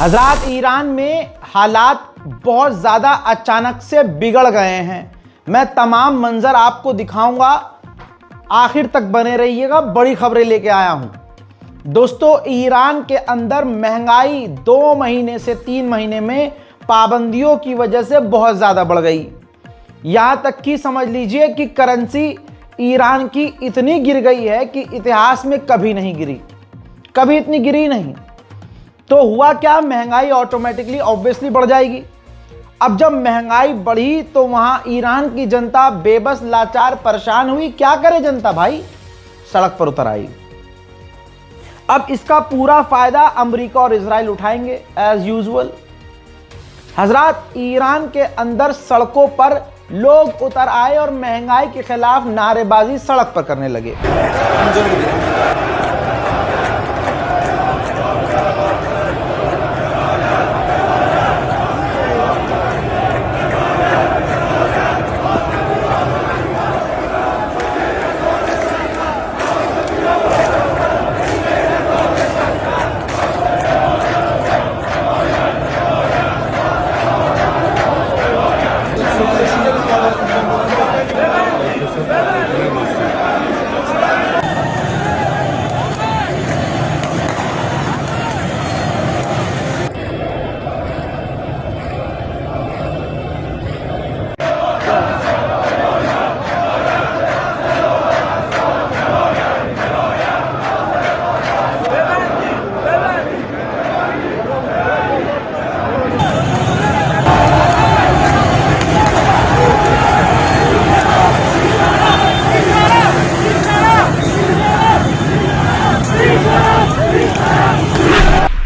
हजरात, ईरान में हालात बहुत ज़्यादा अचानक से बिगड़ गए हैं। मैं तमाम मंजर आपको दिखाऊंगा, आखिर तक बने रहिएगा। बड़ी खबरें लेके आया हूं दोस्तों। ईरान के अंदर महंगाई 2 महीने से 3 महीने में पाबंदियों की वजह से बहुत ज़्यादा बढ़ गई। यहां तक कि समझ लीजिए कि करेंसी ईरान की इतनी गिर गई है कि इतिहास में कभी नहीं गिरी, कभी इतनी गिरी नहीं। तो हुआ क्या, महंगाई ऑटोमेटिकली ऑब्वियसली बढ़ जाएगी। अब जब महंगाई बढ़ी तो वहां ईरान की जनता बेबस, लाचार, परेशान हुई। क्या करे जनता भाई, सड़क पर उतर आई। अब इसका पूरा फायदा अमेरिका और इजराइल उठाएंगे एज यूजुअल। हजरात, ईरान के अंदर सड़कों पर लोग उतर आए और महंगाई के खिलाफ नारेबाजी सड़क पर करने लगे।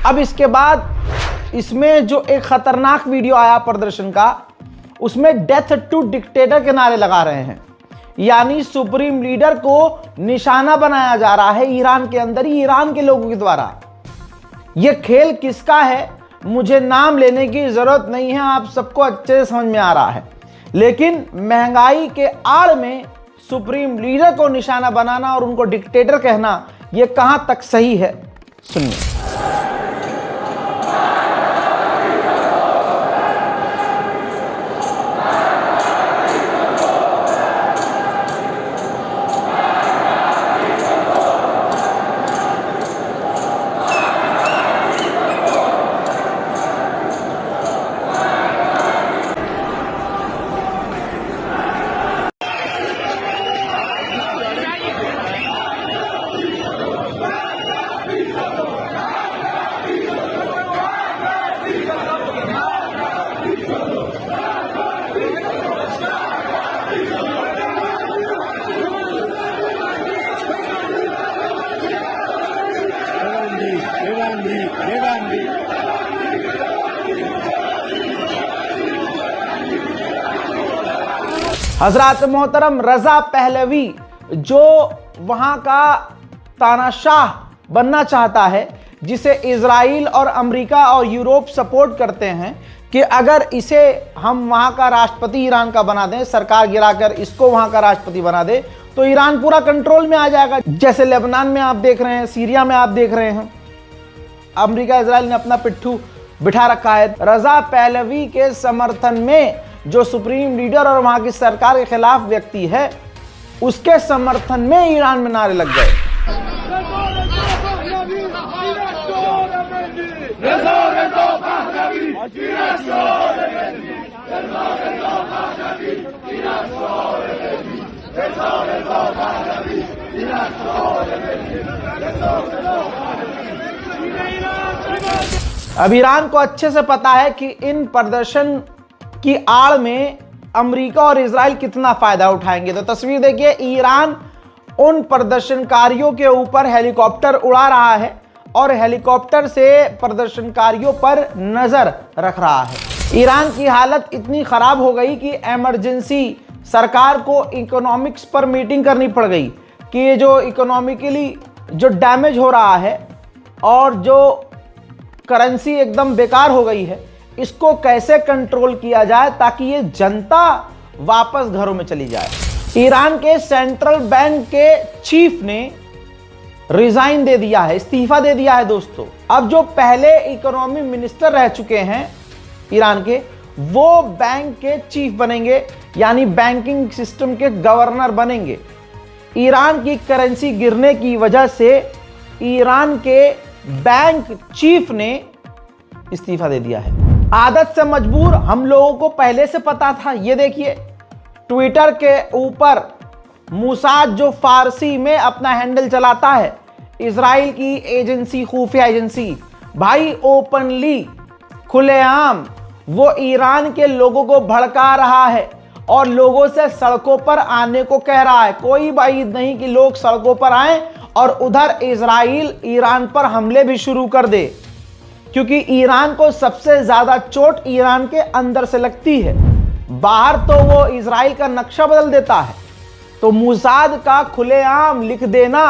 अब इसके बाद इसमें जो एक खतरनाक वीडियो आया प्रदर्शन का, उसमें डेथ टू डिक्टेटर के नारे लगा रहे हैं। यानी सुप्रीम लीडर को निशाना बनाया जा रहा है ईरान के अंदर ही, ईरान के लोगों के द्वारा। यह खेल किसका है मुझे नाम लेने की जरूरत नहीं है, आप सबको अच्छे से समझ में आ रहा है। लेकिन महंगाई के आड़ में सुप्रीम लीडर को निशाना बनाना और उनको डिक्टेटर कहना, यह कहां तक सही है, सुनिए। हजरत मोहतरम रजा पहलवी, जो वहां का तानाशाह बनना चाहता है, जिसे इजराइल और अमेरिका और यूरोप सपोर्ट करते हैं कि अगर इसे हम वहां का राष्ट्रपति ईरान का बना दें, सरकार गिराकर इसको वहां का राष्ट्रपति बना दे, तो ईरान पूरा कंट्रोल में आ जाएगा। जैसे लेबनान में आप देख रहे हैं, सीरिया में आप देख रहे हैं, अमेरिका इजराइल ने अपना पिट्ठू बिठा रखा है। रजा पहलवी के समर्थन में जो सुप्रीम लीडर और वहां की सरकार के खिलाफ व्यक्ति है, उसके समर्थन में ईरान में नारे लग गए। अब ईरान को अच्छे से पता है कि इन प्रदर्शन की आड़ में अमेरिका और इजराइल कितना फायदा उठाएंगे। तो तस्वीर देखिए, ईरान उन प्रदर्शनकारियों के ऊपर हेलीकॉप्टर उड़ा रहा है और हेलीकॉप्टर से प्रदर्शनकारियों पर नजर रख रहा है। ईरान की हालत इतनी खराब हो गई कि इमरजेंसी सरकार को इकोनॉमिक्स पर मीटिंग करनी पड़ गई कि ये जो इकोनॉमिकली जो डैमेज हो रहा है और जो करेंसी एकदम बेकार हो गई है, इसको कैसे कंट्रोल किया जाए ताकि ये जनता वापस घरों में चली जाए। ईरान के सेंट्रल बैंक के चीफ ने रिजाइन दे दिया है, इस्तीफा दे दिया है दोस्तों। अब जो पहले इकोनॉमी मिनिस्टर रह चुके हैं ईरान के, वो बैंक के चीफ बनेंगे, यानी बैंकिंग सिस्टम के गवर्नर बनेंगे। ईरान की करेंसी गिरने की वजह से ईरान के बैंक चीफ ने इस्तीफा दे दिया है। आदत से मजबूर हम लोगों को पहले से पता था। ये देखिए, ट्विटर के ऊपर मोसाद जो फारसी में अपना हैंडल चलाता है, इजराइल की एजेंसी, खुफिया एजेंसी, भाई ओपनली खुलेआम वो ईरान के लोगों को भड़का रहा है और लोगों से सड़कों पर आने को कह रहा है। कोई बात नहीं कि लोग सड़कों पर आएं और उधर इजराइल ईरान पर हमले भी शुरू कर दे, क्योंकि ईरान को सबसे ज्यादा चोट ईरान के अंदर से लगती है। बाहर तो वो इजराइल का नक्शा बदल देता है, तो मोसाद का खुलेआम लिख देना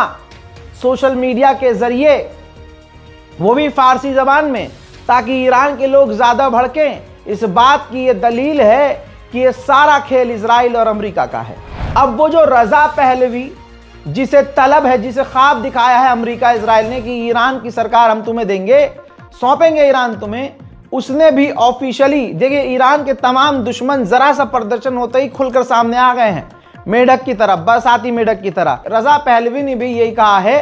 सोशल मीडिया के जरिए, वो भी फारसी जबान में, ताकि ईरान के लोग ज्यादा भड़कें, इस बात की ये दलील है कि ये सारा खेल इजराइल और अमेरिका का है। अब वो जो रजा पहलवी जिसे तलब है, जिसे ख्वाब दिखाया है अमेरिका इजराइल ने कि ईरान की सरकार हम तुम्हें देंगे, सौंपेंगे ईरान तुम्हें, उसने भी ऑफिशियली, देखिए ईरान के तमाम दुश्मन जरा सा प्रदर्शन होते ही खुलकर सामने आ गए हैं, मेढक की तरह, बरसाती मेढक की तरह। रजा पहलवी ने भी यही कहा है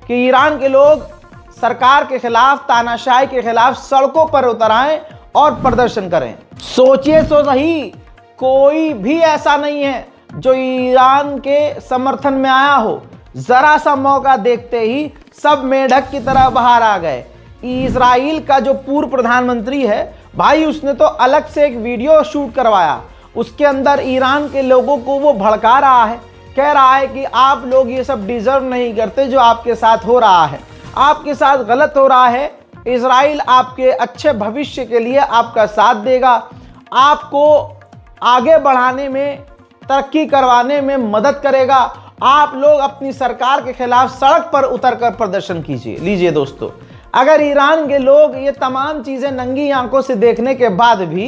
कि ईरान के लोग सरकार के खिलाफ, तानाशाही के खिलाफ सड़कों पर उतर आएं और प्रदर्शन करें। सोचिए तो सही, कोई भी ऐसा नहीं है जो ईरान के समर्थन में आया हो। जरा सा मौका देखते ही सब मेढक की तरह बाहर आ गए। इजराइल का जो पूर्व प्रधानमंत्री है भाई, उसने तो अलग से एक वीडियो शूट करवाया, उसके अंदर ईरान के लोगों को वो भड़का रहा है, कह रहा है कि आप लोग ये सब डिजर्व नहीं करते जो आपके साथ हो रहा है, आपके साथ गलत हो रहा है। इजराइल आपके अच्छे भविष्य के लिए आपका साथ देगा, आपको आगे बढ़ाने में, तरक्की करवाने में मदद करेगा। आप लोग अपनी सरकार के खिलाफ सड़क पर उतरकर प्रदर्शन कीजिए। लीजिए दोस्तों, अगर ईरान के लोग ये तमाम चीजें नंगी आंखों से देखने के बाद भी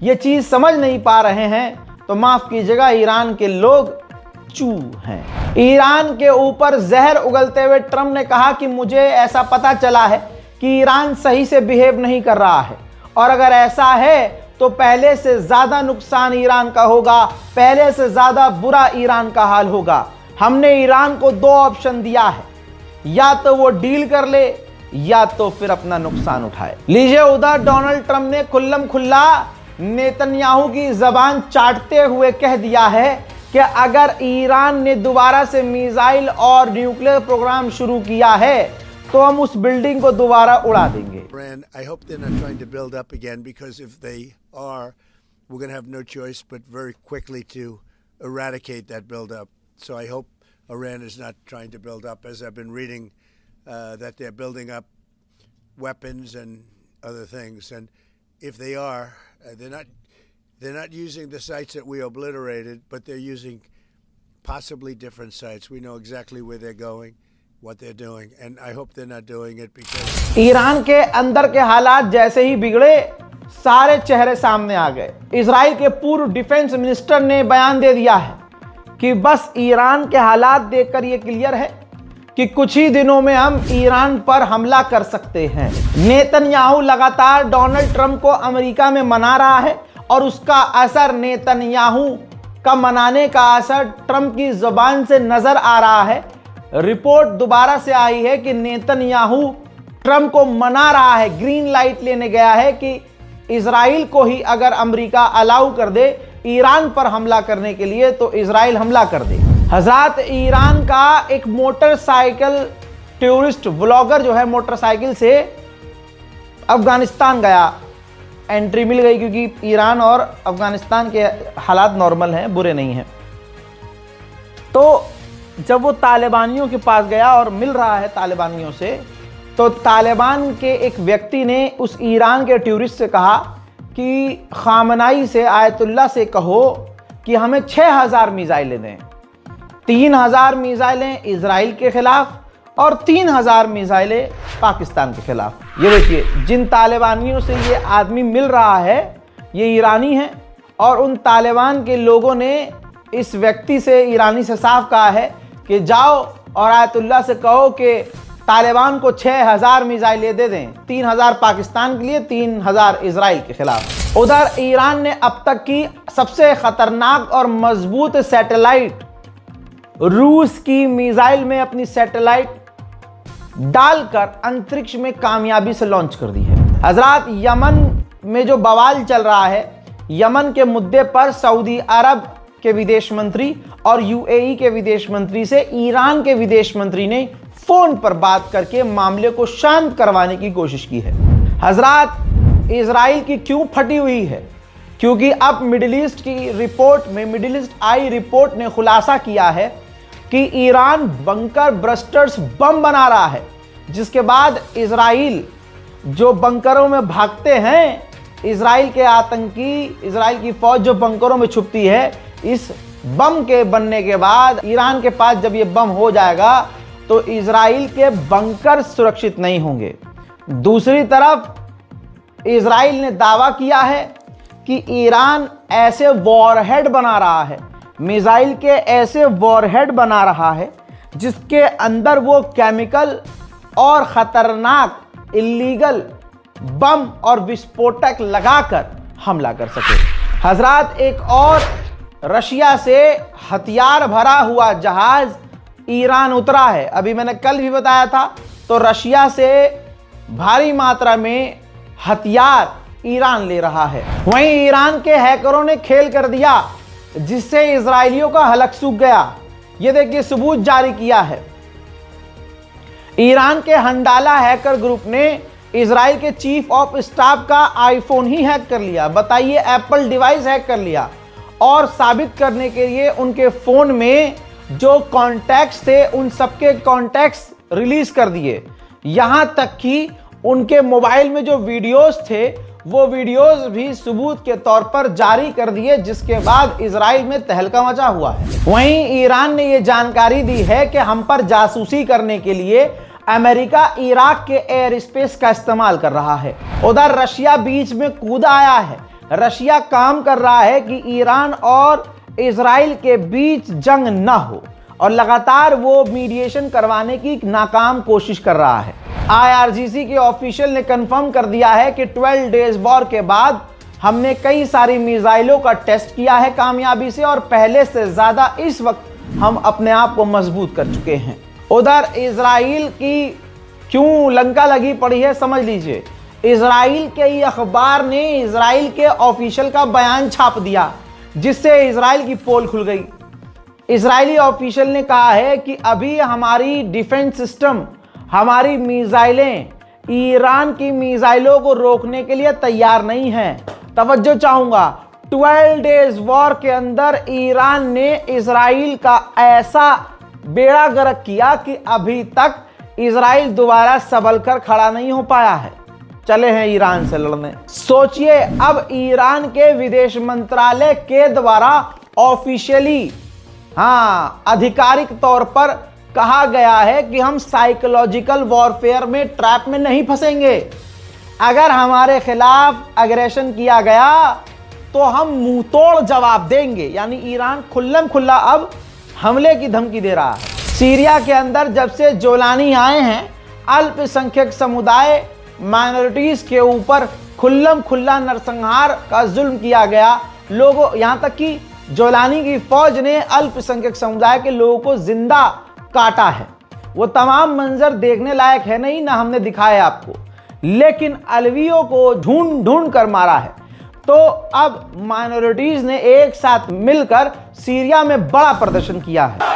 ये चीज समझ नहीं पा रहे हैं, तो माफ कीजिएगा, ईरान के लोग चू हैं। ईरान के ऊपर जहर उगलते हुए ट्रंप ने कहा कि मुझे ऐसा पता चला है कि ईरान सही से बिहेव नहीं कर रहा है, और अगर ऐसा है तो पहले से ज्यादा नुकसान ईरान का होगा, पहले से ज्यादा बुरा ईरान का हाल होगा। हमने ईरान को दो ऑप्शन दिया है, या तो वो डील कर ले या तो फिर अपना नुकसान उठाए। लीजिए, उधर डोनाल्ड ट्रंप ने खुल्लम खुल्ला नेतन्याहू की जबान चाटते हुए कह दिया है कि अगर ईरान ने दोबारा से मिसाइल और न्यूक्लियर प्रोग्राम शुरू किया है तो हम उस बिल्डिंग को दोबारा उड़ा देंगे। I hope they're not trying to build up again, because if they are, we're going to have no choice but very quickly to eradicate that build up. So I hope Iran is not trying to build up, as I've been reading that they're building up weapons and other things. And if they are, they're not using the sites that we obliterated, but they're using possibly different sites. We know exactly where they're going, what they're doing, and I hope they're not doing it because Iran के अंदर के हालात जैसे ही बिगड़े, सारे चेहरे सामने आ गए। इजराइल के पूर्व डिफेंस मिनिस्टर ने बयान दे दिया है कि बस ईरान के हालात देखकर यह क्लियर है कि कुछ ही दिनों में हम ईरान पर हमला कर सकते हैं। नेतन्याहू लगातार डोनाल्ड ट्रंप को अमेरिका में मना रहा है, और उसका असर, नेतन्याहू का मनाने का असर ट्रंप की जुबान से नजर आ रहा है। रिपोर्ट दोबारा से आई है कि नेतन्याहू ट्रंप को मना रहा है, ग्रीन लाइट लेने गया है कि इजराइल को ही अगर अमेरिका अलाउ कर दे ईरान पर हमला करने के लिए, तो इजराइल हमला कर दे। हजरत, ईरान का एक मोटरसाइकिल टूरिस्ट व्लॉगर जो है, मोटरसाइकिल से अफगानिस्तान गया, एंट्री मिल गई, क्योंकि ईरान और अफगानिस्तान के हालात नॉर्मल हैं, बुरे नहीं हैं। तो जब वो तालिबानियों के पास गया और मिल रहा है तालिबानियों से, तो तालिबान के एक व्यक्ति ने उस ईरान के टूरिस्ट से कहा कि खामनाई से, आयतुल्ला से कहो कि हमें 6000 मिसाइलें दें, 3000 मिसाइलें इजराइल के खिलाफ और 3000 मिसाइलें पाकिस्तान के खिलाफ। ये देखिए, जिन तालिबानियों से ये आदमी मिल रहा है ये ईरानी हैं, और उन तालिबान के लोगों ने इस व्यक्ति से, ईरानी से साफ कहा है कि जाओ और आयतुल्लाह से कहो कि तालिबान को 6000 मिसाइलें दे दें, 3000 पाकिस्तान के लिए, 3000 इजराइल के खिलाफ। उधर ईरान ने अब तक की सबसे खतरनाक और मजबूत सैटेलाइट रूस की मिसाइल में अपनी सैटेलाइट डालकर अंतरिक्ष में कामयाबी से लॉन्च कर दी है। हजरात, यमन में जो बवाल चल रहा है, यमन के मुद्दे पर सऊदी अरब के विदेश मंत्री और यूएई के विदेश मंत्री से ईरान के विदेश मंत्री ने फोन पर बात करके मामले को शांत करवाने की कोशिश की है। हजरात, इजराइल की क्यों फटी हुई है? क्योंकि अब मिडिल ईस्ट की रिपोर्ट में, मिडिल ईस्ट आई रिपोर्ट ने खुलासा किया है कि ईरान बंकर ब्रस्टर्स बम बना रहा है, जिसके बाद इजराइल जो बंकरों में भागते हैं, इजराइल के आतंकी, इजराइल की फौज जो बंकरों में छुपती है, इस बम के बनने के बाद ईरान के पास जब ये बम हो जाएगा तो इजराइल के बंकर सुरक्षित नहीं होंगे। दूसरी तरफ इजराइल ने दावा किया है कि ईरान ऐसे वॉरहेड बना रहा है, मिसाइल के ऐसे वॉरहेड बना रहा है जिसके अंदर वो केमिकल और खतरनाक इल्लीगल बम और विस्फोटक लगाकर हमला कर सके। हजरात, एक और रशिया से हथियार भरा हुआ जहाज ईरान उतरा है। अभी मैंने कल भी बताया था, तो रशिया से भारी मात्रा में हथियार ईरान ले रहा है। वहीं ईरान के हैकरों ने खेल कर दिया जिससे इजरायलियों का हलक सूख गया। ये देखिए, सबूत जारी किया है। ईरान के हंडाला हैकर ग्रुप ने इजराइल के चीफ ऑफ स्टाफ का आईफोन ही हैक कर लिया। बताइए, एप्पल डिवाइस हैक कर लिया और साबित करने के लिए उनके फोन में जो कॉन्टैक्ट्स थे उन सबके कॉन्टैक्ट्स रिलीज कर दिए। यहां तक कि उनके मोबाइल में जो वीडियोस थे वो वीडियोस भी सबूत के तौर पर जारी कर दिए, जिसके बाद इजराइल में तहलका मचा हुआ है। वहीं ईरान ने यह जानकारी दी है कि हम पर जासूसी करने के लिए अमेरिका इराक के एयर स्पेस का इस्तेमाल कर रहा है। उधर रशिया बीच में कूद आया है। रशिया काम कर रहा है कि ईरान और इजराइल के बीच जंग न हो और लगातार वो मीडिएशन करवाने की नाकाम कोशिश कर रहा है। आईआरजीसी के ऑफिशियल ने कंफर्म कर दिया है कि 12 डेज वॉर के बाद हमने कई सारी मिसाइलों का टेस्ट किया है कामयाबी से, और पहले से ज्यादा इस वक्त हम अपने आप को मजबूत कर चुके हैं। उधर इजराइल की क्यों लंका लगी पड़ी है, समझ लीजिए। इजराइल के ही अखबार ने इजराइल के ऑफिशियल का बयान छाप दिया, जिससे इजराइल की पोल खुल गई। इजरायली ऑफिशियल ने कहा है कि अभी हमारी डिफेंस सिस्टम, हमारी मिसाइलें ईरान की मिसाइलों को रोकने के लिए तैयार नहीं हैं। तवज्जो चाहूंगा, 12 डेज वॉर के अंदर ईरान ने इजराइल का ऐसा बेड़ा गर्क किया कि अभी तक इजराइल दोबारा संभल कर खड़ा नहीं हो पाया है। चले हैं ईरान से लड़ने। सोचिए, अब ईरान के विदेश मंत्रालय के द्वारा ऑफिशियली, आधिकारिक तौर पर कहा गया है कि हम साइकोलॉजिकल वॉरफेयर में, ट्रैप में नहीं फंसेंगे। अगर हमारे खिलाफ अग्रेशन किया गया तो हम मुंह तोड़ जवाब देंगे। यानी ईरान खुल्लम खुल्ला अब हमले की धमकी दे रहा है। सीरिया के अंदर जब से जोलानी आए हैं, अल्पसंख्यक समुदाय, माइनॉरिटीज के ऊपर खुल्लम खुल्ला नरसंहार का जुल्म किया गया। लोगों, यहां तक कि जोलानी की फौज ने अल्पसंख्यक समुदाय के लोगों को जिंदा काटा है। वो तमाम मंजर देखने लायक है नहीं, ना हमने दिखाया आपको, लेकिन अलवियों को ढूंढ ढूंढ कर मारा है। तो अब माइनॉरिटीज ने एक साथ मिलकर सीरिया में बड़ा प्रदर्शन किया है।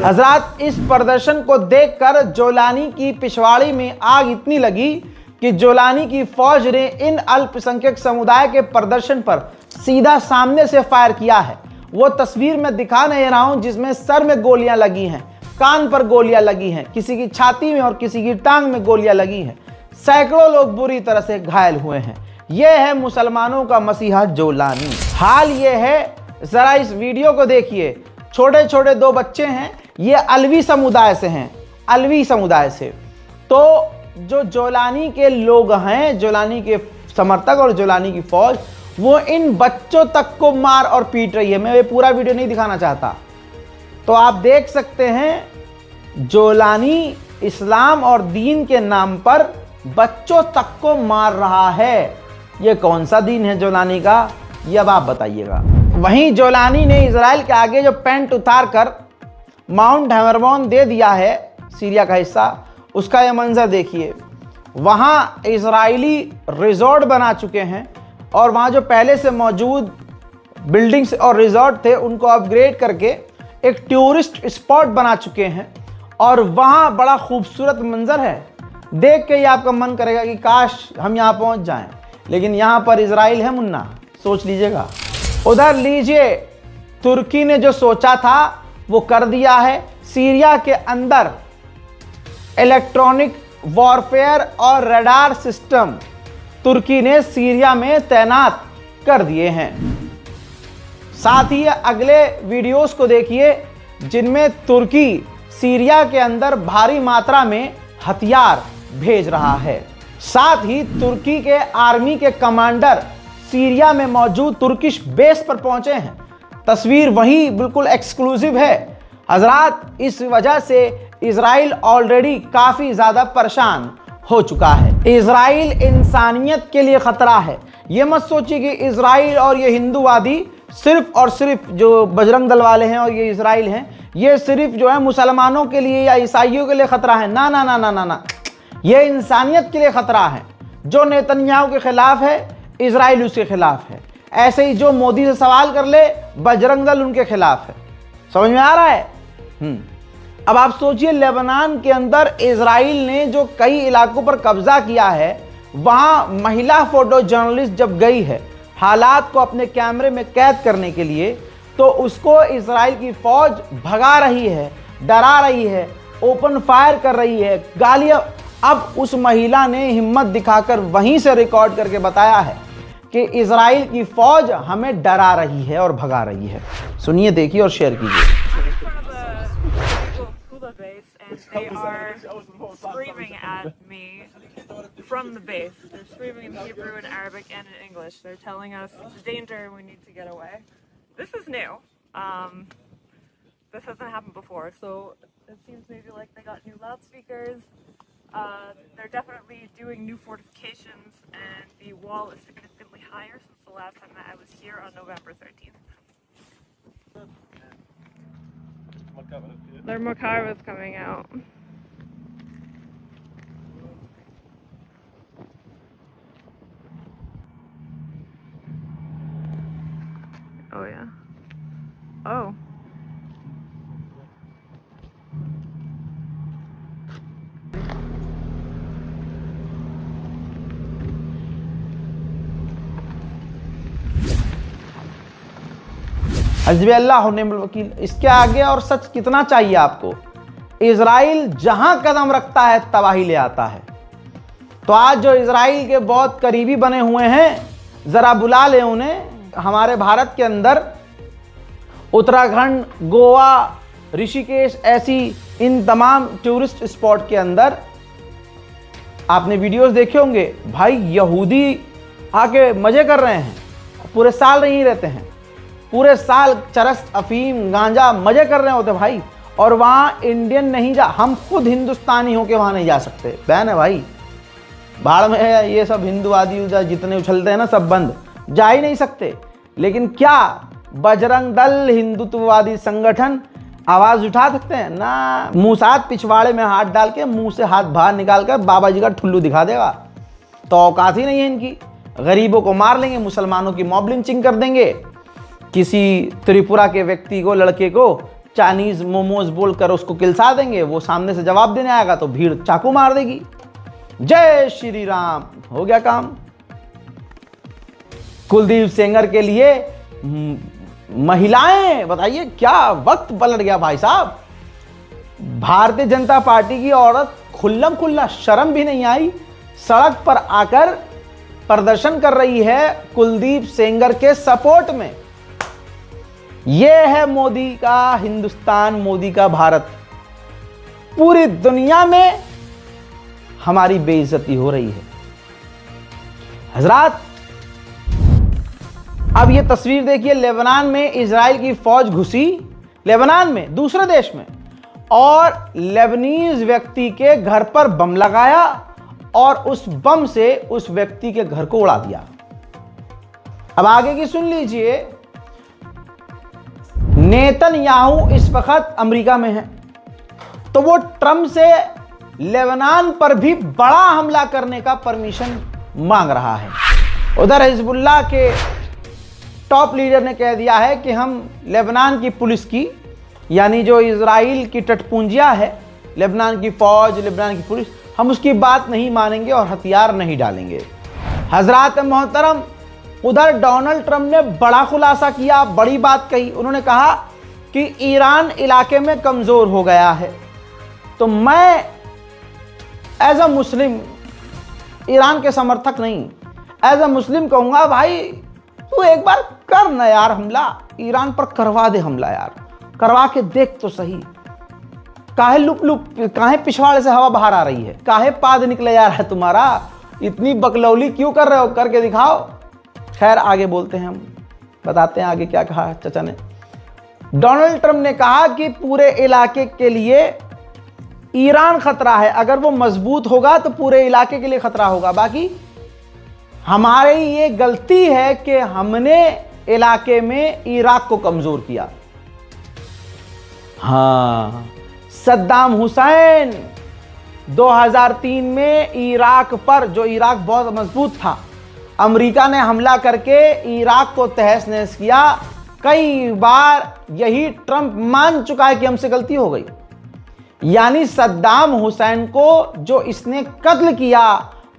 हजरात, इस प्रदर्शन को देखकर जोलानी की पिछवाड़ी में आग इतनी लगी कि जोलानी की फौज ने इन अल्पसंख्यक समुदाय के प्रदर्शन पर सीधा सामने से फायर किया है। वो तस्वीर मैं दिखा नहीं रहा हूं जिसमें सर में गोलियां लगी हैं, कान पर गोलियां लगी हैं, किसी की छाती में और किसी की टांग में गोलियां लगी हैं। सैकड़ों लोग बुरी तरह से घायल हुए हैं। यह है मुसलमानों का मसीहा जोलानी। हाल ये है, जरा इस वीडियो को देखिए। छोटे छोटे दो बच्चे हैं, ये अलवी समुदाय से हैं, अलवी समुदाय से। तो जो जोलानी के लोग हैं, जोलानी के समर्थक और जोलानी की फौज, वो इन बच्चों तक को मार और पीट रही है। मैं ये पूरा वीडियो नहीं दिखाना चाहता। तो आप देख सकते हैं जोलानी इस्लाम और दीन के नाम पर बच्चों तक को मार रहा है। ये कौन सा दीन है जोलानी का, ये अब आप बताइएगा। वहीं जोलानी ने इजराइल के आगे जो पेंट उतार कर माउंट हेमरबॉन दे दिया है, सीरिया का हिस्सा, उसका ये मंजर देखिए। वहाँ इजरायली रिजॉर्ट बना चुके हैं और वहाँ जो पहले से मौजूद बिल्डिंग्स और रिजॉर्ट थे उनको अपग्रेड करके एक टूरिस्ट स्पॉट बना चुके हैं। और वहाँ बड़ा खूबसूरत मंजर है, देख के ही आपका मन करेगा कि काश हम यहाँ पहुँच जाएं। लेकिन यहाँ पर इजराइल है मुन्ना, सोच लीजिएगा। उधर लीजिए, तुर्की ने जो सोचा था वो कर दिया है। सीरिया के अंदर इलेक्ट्रॉनिक वॉरफेयर और रडार सिस्टम तुर्की ने सीरिया में तैनात कर दिए हैं। साथ ही अगले वीडियोस को देखिए जिनमें तुर्की सीरिया के अंदर भारी मात्रा में हथियार भेज रहा है। साथ ही तुर्की के आर्मी के कमांडर सीरिया में मौजूद तुर्किश बेस पर पहुंचे हैं। तस्वीर वही बिल्कुल एक्सक्लूसिव है। हजरात, इस वजह से इजराइल ऑलरेडी काफी ज्यादा परेशान हो चुका है। इजराइल इंसानियत के लिए खतरा है। ये मत सोचिए कि इजराइल और ये हिंदूवादी सिर्फ और सिर्फ जो बजरंग दल वाले हैं और ये इजराइल हैं, ये सिर्फ जो है मुसलमानों के लिए या ईसाइयों के लिए खतरा है। ना ना ना ना ना ना, ये इंसानियत के लिए खतरा है। जो नेतन्याहू के खिलाफ है, इजराइल उसके खिलाफ है। ऐसे ही जो मोदी से सवाल कर ले, बजरंग दल उनके खिलाफ है। समझ में आ रहा है? अब आप सोचिए, लेबनान के अंदर इजराइल ने जो कई इलाकों पर कब्जा किया है, वहां महिला फोटो जर्नलिस्ट जब गई है हालात को अपने कैमरे में कैद करने के लिए, तो उसको इजराइल की फौज भगा रही है, डरा रही है, ओपन फायर कर रही है, गालियां। अब उस महिला ने हिम्मत दिखाकर वहीं से रिकॉर्ड करके बताया है कि इजराइल की फौज हमें डरा रही है और भगा रही है। सुनिए, देखिए और शेयर कीजिए। They are screaming at me from the base. They're screaming in Hebrew and Arabic and in English. They're telling us it's danger and we need to get away. This is new. This hasn't happened before, so it seems maybe like they got new loudspeakers. They're definitely doing new fortifications, and the wall is significantly higher since the last time that I was here on November 13th. Their Makar coming out. Oh yeah. Oh. हस्बी अल्लाह व निअमल वकील। इसके आगे और सच कितना चाहिए आपको? Israel जहां कदम रखता है तबाही ले आता है। तो आज जो इजराइल के बहुत करीबी बने हुए हैं, जरा बुला लें उन्हें। हमारे भारत के अंदर उत्तराखंड, गोवा, ऋषिकेश, ऐसी इन तमाम टूरिस्ट स्पॉट के अंदर आपने वीडियोस देखे होंगे, भाई यहूदी आके मजे कर रहे हैं, पूरे साल नहीं रहते हैं, पूरे साल चरस, अफीम, गांजा मजे कर रहे होते भाई। और वहाँ इंडियन नहीं जा, हम खुद हिंदुस्तानी होके वहाँ नहीं जा सकते। बैन है भाई, भाड़ में है ये सब हिंदूवादी जितने उछलते हैं ना, सब बंद, जा ही नहीं सकते। लेकिन क्या बजरंग दल, हिंदुत्ववादी संगठन आवाज उठा सकते हैं ना? मुसाद पिछवाड़े में हाथ डाल के मुंह से हाथ बाहर निकाल कर बाबा जी का ठुल्लू दिखा देगा। तो औकात ही नहीं है इनकी। गरीबों को मार लेंगे, मुसलमानों की मॉब लिंचिंग कर देंगे। किसी त्रिपुरा के व्यक्ति को, लड़के को चाइनीज मोमोज बोलकर उसको किलसा देंगे, वो सामने से जवाब देने आएगा तो भीड़ चाकू मार देगी। जय श्री राम, हो गया काम। कुलदीप सेंगर के लिए महिलाएं, बताइए क्या वक्त पलट गया भाई साहब। भारतीय जनता पार्टी की औरत खुल्लम खुल्ला, शर्म भी नहीं आई, सड़क पर आकर प्रदर्शन कर रही है कुलदीप सेंगर के सपोर्ट में। यह है मोदी का हिंदुस्तान, मोदी का भारत। पूरी दुनिया में हमारी बेइज्जती हो रही है। हजरात, अब यह तस्वीर देखिए, लेबनान में इजराइल की फौज घुसी, लेबनान में, दूसरे देश में, और लेबनीज व्यक्ति के घर पर बम लगाया और उस बम से उस व्यक्ति के घर को उड़ा दिया। अब आगे की सुन लीजिए। नेतन्याहू इस वक्त अमेरिका में है, तो वो ट्रंप से लेबनान पर भी बड़ा हमला करने का परमिशन मांग रहा है। उधर हिजबुल्लाह के टॉप लीडर ने कह दिया है कि हम लेबनान की पुलिस की, यानी जो इजराइल की टटपूंजिया है, लेबनान की फौज, लेबनान की पुलिस, हम उसकी बात नहीं मानेंगे और हथियार नहीं डालेंगे। हजरात मोहतरम, उधर डोनाल्ड ट्रंप ने बड़ा खुलासा किया, बड़ी बात कही। उन्होंने कहा कि ईरान इलाके में कमजोर हो गया है, तो मैं एज अ मुस्लिम, ईरान के समर्थक नहीं, एज अ मुस्लिम कहूंगा भाई तू एक बार कर ना यार हमला, ईरान पर करवा दे हमला यार, करवा के देख तो सही। काहे लुप लुप, काहे पिछवाड़े से हवा बाहर आ रही है, काहे पाद निकले यार है तुम्हारा, इतनी बकलौली क्यों कर रहे हो, करके दिखाओ। खैर आगे बोलते हैं, हम बताते हैं आगे क्या कहा चाचा ने। डोनाल्ड ट्रंप ने कहा कि पूरे इलाके के लिए ईरान खतरा है, अगर वो मजबूत होगा तो पूरे इलाके के लिए खतरा होगा। बाकी हमारी ये गलती है कि हमने इलाके में इराक को कमजोर किया। हाँ, सद्दाम हुसैन 2003 में इराक पर, जो इराक बहुत मजबूत था, अमेरिका ने हमला करके इराक को तहस नहस किया। कई बार यही ट्रंप मान चुका है कि हमसे गलती हो गई। यानी सद्दाम हुसैन को जो इसने कत्ल किया,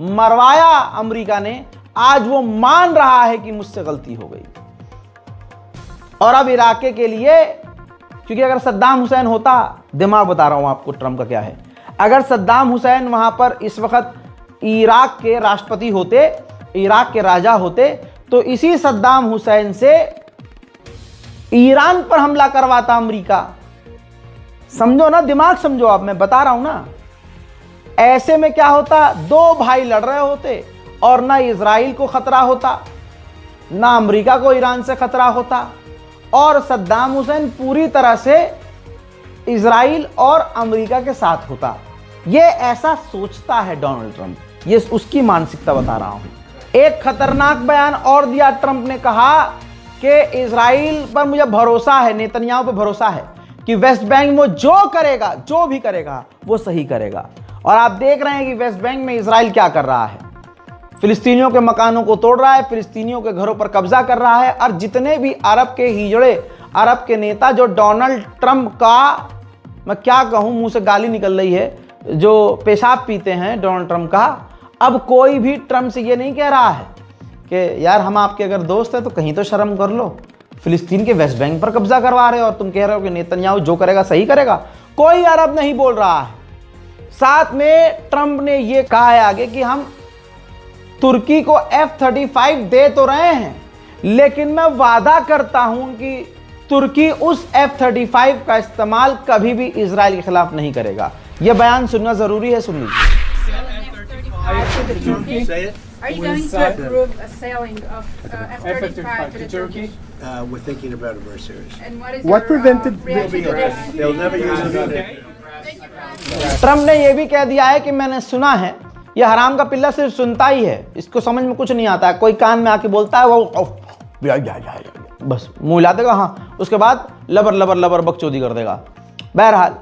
मरवाया अमेरिका ने, आज वो मान रहा है कि मुझसे गलती हो गई। और अब इराक के लिए, क्योंकि अगर सद्दाम हुसैन होता, दिमाग बता रहा हूं आपको ट्रंप का क्या है, अगर सद्दाम हुसैन वहां पर इस वक्त इराक के राष्ट्रपति होते, इराक के राजा होते, तो इसी सद्दाम हुसैन से ईरान पर हमला करवाता अमेरिका। समझो ना, दिमाग समझो आप, मैं बता रहा हूं ना। ऐसे में क्या होता, दो भाई लड़ रहे होते और ना इजराइल को खतरा होता, ना अमेरिका को ईरान से खतरा होता, और सद्दाम हुसैन पूरी तरह से इजराइल और अमेरिका के साथ होता। ये ऐसा सोचता है डोनाल्ड ट्रंप, ये उसकी मानसिकता बता रहा हूं। एक खतरनाक बयान और दिया ट्रंप ने, कहा कि इजराइल पर मुझे भरोसा है, नेतन्याहू पर भरोसा है कि वेस्ट बैंक में जो करेगा, जो भी करेगा वो सही करेगा। और आप देख रहे हैं कि वेस्ट बैंक में इजराइल क्या कर रहा है, फिलिस्तीनियों के मकानों को तोड़ रहा है, फिलिस्तीनियों के घरों पर कब्जा कर रहा है। और जितने भी अरब के हिजड़े, अरब के नेता जो डोनाल्ड ट्रंप का, मैं क्या कहूं, मुंह से गाली निकल रही है, जो पेशाब पीते हैं डोनाल्ड ट्रंप का, अब कोई भी ट्रंप से ये नहीं कह रहा है कि यार हम आपके अगर दोस्त हैं तो कहीं तो शर्म कर लो, फिलिस्तीन के वेस्ट बैंक पर कब्जा करवा रहे हो और तुम कह रहे हो कि नेतन्याहू जो करेगा सही करेगा। कोई अरब नहीं बोल रहा है। साथ में ट्रंप ने यह कहा है आगे कि हम तुर्की को F-35 दे तो रहे हैं, लेकिन मैं वादा करता हूं कि तुर्की उस F-35 का इस्तेमाल कभी भी इजराइल के खिलाफ नहीं करेगा। यह बयान सुनना जरूरी है, सुन लीजिए। Are you going to approve a selling of F-35 to Turkey? We're thinking about it very seriously. And what is What your prevented- reaction to this? They'll never use it again. Trump ने यह भी कह दिया है कि मैंने सुना है, यह हराम का पिल्ला सिर्फ सुनता ही है, इसको समझ में कुछ नहीं आता है। कोई कान में आके बोलता है वो बस मुंह हिला देगा, हाँ, उसके बाद लबर लबर लबर बकचोदी कर देगा। बहरहाल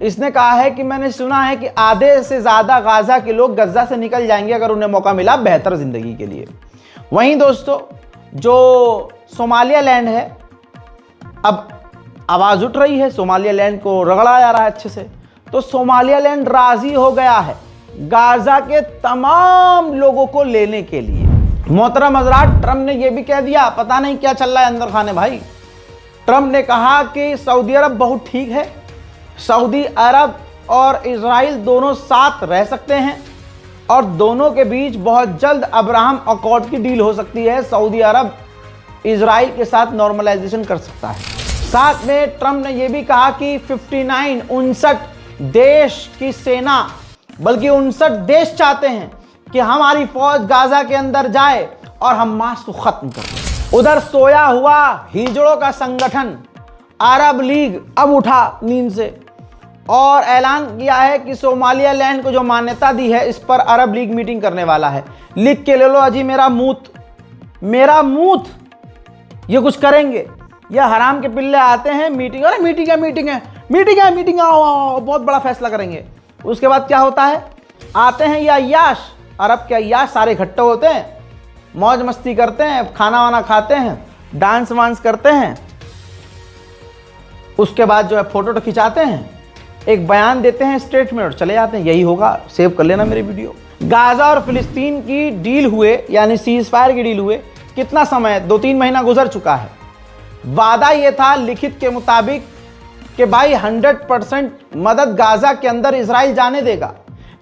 इसने कहा है कि मैंने सुना है कि आधे से ज्यादा गाजा के लोग गज्जा से निकल जाएंगे अगर उन्हें मौका मिला बेहतर जिंदगी के लिए। वहीं दोस्तों, जो सोमालिया लैंड है, अब आवाज़ उठ रही है, सोमालियालैंड को रगड़ा जा रहा है अच्छे से। तो सोमालियालैंड राज़ी हो गया है गाज़ा के तमाम लोगों को लेने के लिए। मोहतरम हज़रात, ट्रम्प ने यह भी कह दिया, पता नहीं क्या चल रहा है अंदर खाने भाई। ट्रम्प ने कहा कि सऊदी अरब बहुत ठीक है, सऊदी अरब और इजराइल दोनों साथ रह सकते हैं और दोनों के बीच बहुत जल्द अब्राहम अकॉर्ड की डील हो सकती है। सऊदी अरब इजराइल के साथ नॉर्मलाइजेशन कर सकता है। साथ में ट्रम्प ने यह भी कहा कि 59 देश की सेना, बल्कि 59 देश चाहते हैं कि हमारी फौज गाजा के अंदर जाए और हम मास को खत्म कर दें। उधर सोया हुआ हिजड़ों का संगठन अरब लीग अब उठा नींद से और ऐलान किया है कि सोमालियालैंड को जो मान्यता दी है इस पर अरब लीग मीटिंग करने वाला है। लिख के ले लो अजी, मेरा मूत ये कुछ करेंगे। ये हराम के पिल्ले आते हैं मीटिंग, अरे मीटिंग आओ, बहुत बड़ा फैसला करेंगे। उसके बाद क्या होता है, आते हैं ये अय्याश, अरब के अय्याश सारे इकट्ठे होते हैं, मौज मस्ती करते हैं, खाना वाना खाते हैं, डांस वांस करते हैं। उसके बाद जो है फोटो खिंचाते हैं, एक बयान देते हैं, स्टेटमेंट, और चले जाते हैं। यही होगा, सेव कर लेना मेरे वीडियो। गाजा और फिलिस्तीन की डील हुए, यानी सीज फायर की डील हुए कितना समय, 2-3 महीना गुजर चुका है। वादा ये था लिखित के मुताबिक कि भाई 100% मदद गाजा के अंदर इजराइल जाने देगा,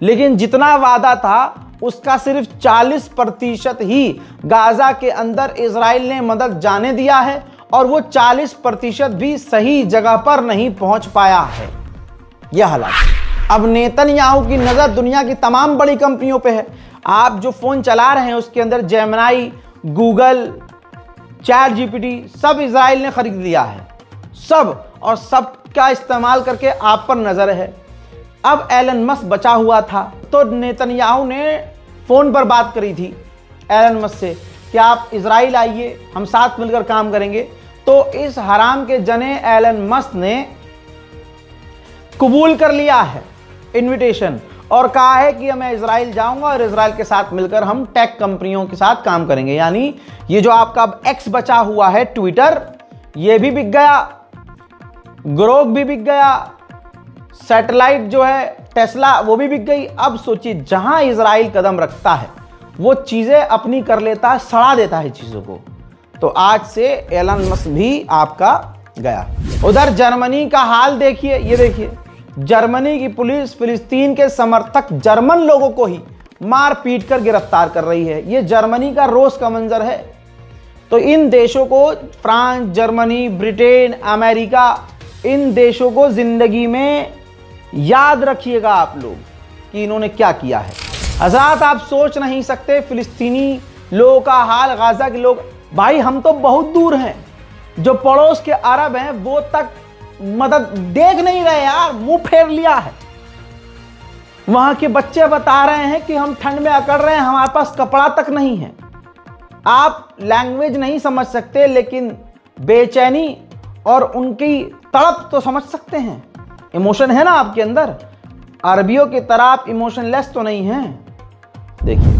लेकिन जितना वादा था उसका सिर्फ 40% ही गाजा के अंदर इजराइल ने मदद जाने दिया है और वो 40% भी सही जगह पर नहीं पहुंच पाया है। यह हालात। अब नेतन्याहू की नज़र दुनिया की तमाम बड़ी कंपनियों पे है। आप जो फ़ोन चला रहे हैं उसके अंदर जेमिनी, गूगल, चैट जीपीटी सब इजराइल ने खरीद लिया है, सब, और सब का इस्तेमाल करके आप पर नज़र है। अब एलन मस्क बचा हुआ था, तो नेतन्याहू ने फ़ोन पर बात करी थी एलन मस्क से कि आप इजराइल आइए, हम साथ मिलकर काम करेंगे। तो इस हराम के जने एलन मस्क ने कबूल कर लिया है इनविटेशन और कहा है कि मैं इजराइल जाऊंगा और इजराइल के साथ मिलकर हम टेक कंपनियों के साथ काम करेंगे। यानी ये जो आपका एक्स बचा हुआ है ट्विटर, ये भी बिक गया, ग्रोक भी बिक गया, सैटेलाइट जो है टेस्ला वो भी बिक गई। अब सोचिए जहां इजराइल कदम रखता है वो चीजें अपनी कर लेता है, सड़ा देता है चीजों को। तो आज से एलन मस्क भी आपका गया। उधर जर्मनी का हाल देखिए, ये देखिए, जर्मनी की पुलिस फिलिस्तीन के समर्थक जर्मन लोगों को ही मार पीट कर गिरफ्तार कर रही है। ये जर्मनी का रोज का मंजर है। तो इन देशों को, फ्रांस, जर्मनी, ब्रिटेन, अमेरिका, इन देशों को जिंदगी में याद रखिएगा आप लोग कि इन्होंने क्या किया है। हज़रात, आप सोच नहीं सकते फिलिस्तीनी लोगों का हाल, गाजा के लोग, भाई हम तो बहुत दूर हैं, जो पड़ोस के अरब हैं वो तक मदद देख नहीं रहे यार, मुंह फेर लिया है। वहां के बच्चे बता रहे हैं कि हम ठंड में अकड़ रहे हैं, हमारे पास कपड़ा तक नहीं है। आप लैंग्वेज नहीं समझ सकते, लेकिन बेचैनी और उनकी तड़प तो समझ सकते हैं। इमोशन है ना आपके अंदर, अरबियों की तरह आप इमोशनलेस तो नहीं हैं। देखिए,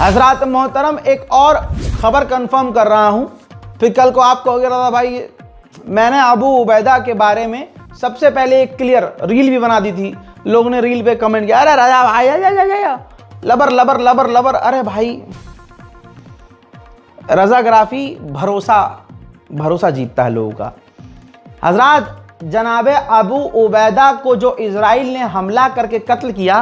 हजरात मोहतरम, एक और खबर कंफर्म कर रहा हूं। फिर कल को आप कहोगे दादा भाई मैंने अबू उबैदा के बारे में सबसे पहले एक क्लियर रील भी बना दी थी, लोगों ने रील पे कमेंट किया, अरे राजा भाई लबर लबर लबर लबर। अरे भाई रजाग्राफी भरोसा जीतता है लोगों का। हजरात, जनाबे अबू उबैदा को जो इजराइल ने हमला करके कत्ल किया,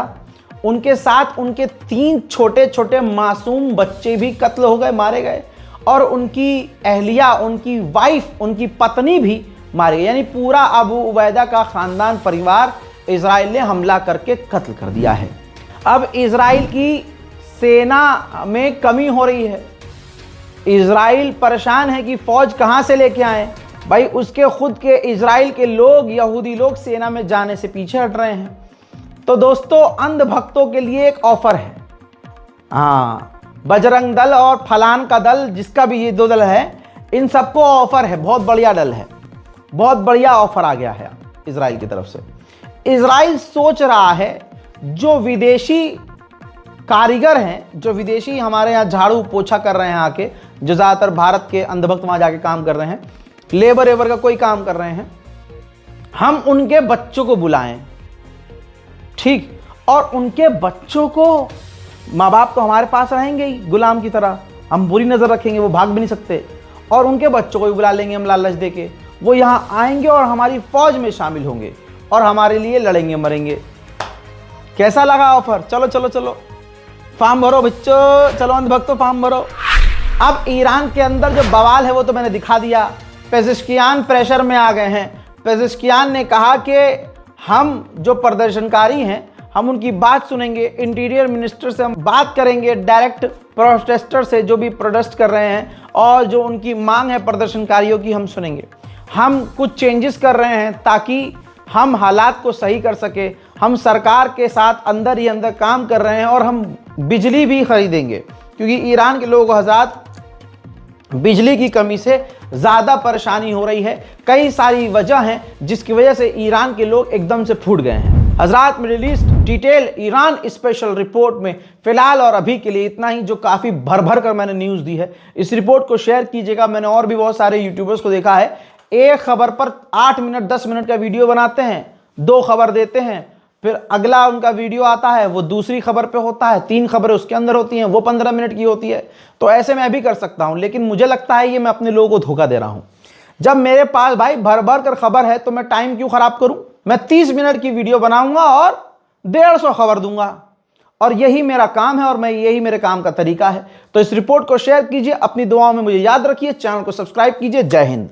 उनके साथ उनके 3 छोटे छोटे मासूम बच्चे भी कत्ल हो गए, मारे गए, और उनकी अहलिया, उनकी वाइफ, उनकी पत्नी भी मारी गई। यानी पूरा अबू उबैदा का खानदान, परिवार इजराइल ने हमला करके कत्ल कर दिया है। अब इजराइल की सेना में कमी हो रही है, इजराइल परेशान है कि फौज कहां से लेके आए। भाई उसके खुद के इजराइल के लोग, यहूदी लोग सेना में जाने से पीछे हट रहे हैं। तो दोस्तों अंध भक्तों के लिए एक ऑफर है। हाँ, बजरंग दल और फलान का दल, जिसका भी ये दो दल है, इन सबको ऑफर है। बहुत बढ़िया दल है, बहुत बढ़िया ऑफर आ गया है इजराइल की तरफ से। इजराइल सोच रहा है जो विदेशी कारीगर हैं, जो विदेशी हमारे यहाँ झाड़ू पोछा कर रहे हैं आके, जो ज़्यादातर भारत के अंधभक्त वहाँ जाके काम कर रहे हैं, लेबर वेबर का कोई काम कर रहे हैं, हम उनके बच्चों को बुलाएं, ठीक, और उनके बच्चों को, माँ बाप तो हमारे पास रहेंगे ही गुलाम की तरह, हम बुरी नज़र रखेंगे, वो भाग भी नहीं सकते, और उनके बच्चों को भी बुला लेंगे हम लालच दे के। वो यहाँ आएंगे और हमारी फौज में शामिल होंगे और हमारे लिए लड़ेंगे मरेंगे। कैसा लगा ऑफर? चलो चलो चलो फॉर्म भरो बच्चों, चलो अंधभक्तों फॉर्म भरो। अब ईरान के अंदर जो बवाल है वो तो मैंने दिखा दिया। पेज़ेश्कियान प्रेशर में आ गए हैं। पेज़ेश्कियान ने कहा कि हम जो प्रदर्शनकारी हैं हम उनकी बात सुनेंगे, इंटीरियर मिनिस्टर से हम बात करेंगे, डायरेक्ट प्रोटेस्टर से जो भी प्रोटेस्ट कर रहे हैं, और जो उनकी मांग है प्रदर्शनकारियों की हम सुनेंगे। हम कुछ चेंजेस कर रहे हैं ताकि हम हालात को सही कर सके। हम सरकार के साथ अंदर ही अंदर काम कर रहे हैं और हम बिजली भी खरीदेंगे, क्योंकि ईरान के लोगों को हज़रात बिजली की कमी से ज़्यादा परेशानी हो रही है। कई सारी वजह हैं जिसकी वजह से ईरान के लोग एकदम से फूट गए हैं। हज़रात Middle East detail Iran special report में फ़िलहाल और अभी के लिए इतना ही, जो काफ़ी भर भर कर मैंने न्यूज़ दी है। इस रिपोर्ट को शेयर कीजिएगा। मैंने और भी बहुत सारे यूट्यूबर्स को देखा है, एक खबर पर 8 मिनट 10 मिनट का वीडियो बनाते हैं, 2 खबर देते हैं, फिर अगला उनका वीडियो आता है वो दूसरी खबर पे होता है, 3 खबरें उसके अंदर होती हैं, वो 15 मिनट की होती है। तो ऐसे मैं भी कर सकता हूं, लेकिन मुझे लगता है ये मैं अपने लोगों को धोखा दे रहा हूं। जब मेरे पास भाई भर भर कर खबर है तो मैं टाइम क्यों खराब करूं? मैं 30 मिनट की वीडियो बनाऊंगा और 150 खबर दूंगा, और यही मेरा काम है और यही मेरे काम का तरीका है। तो इस रिपोर्ट को शेयर कीजिए, अपनी दुआओं में मुझे याद रखिए, चैनल को सब्सक्राइब कीजिए। जय हिंद।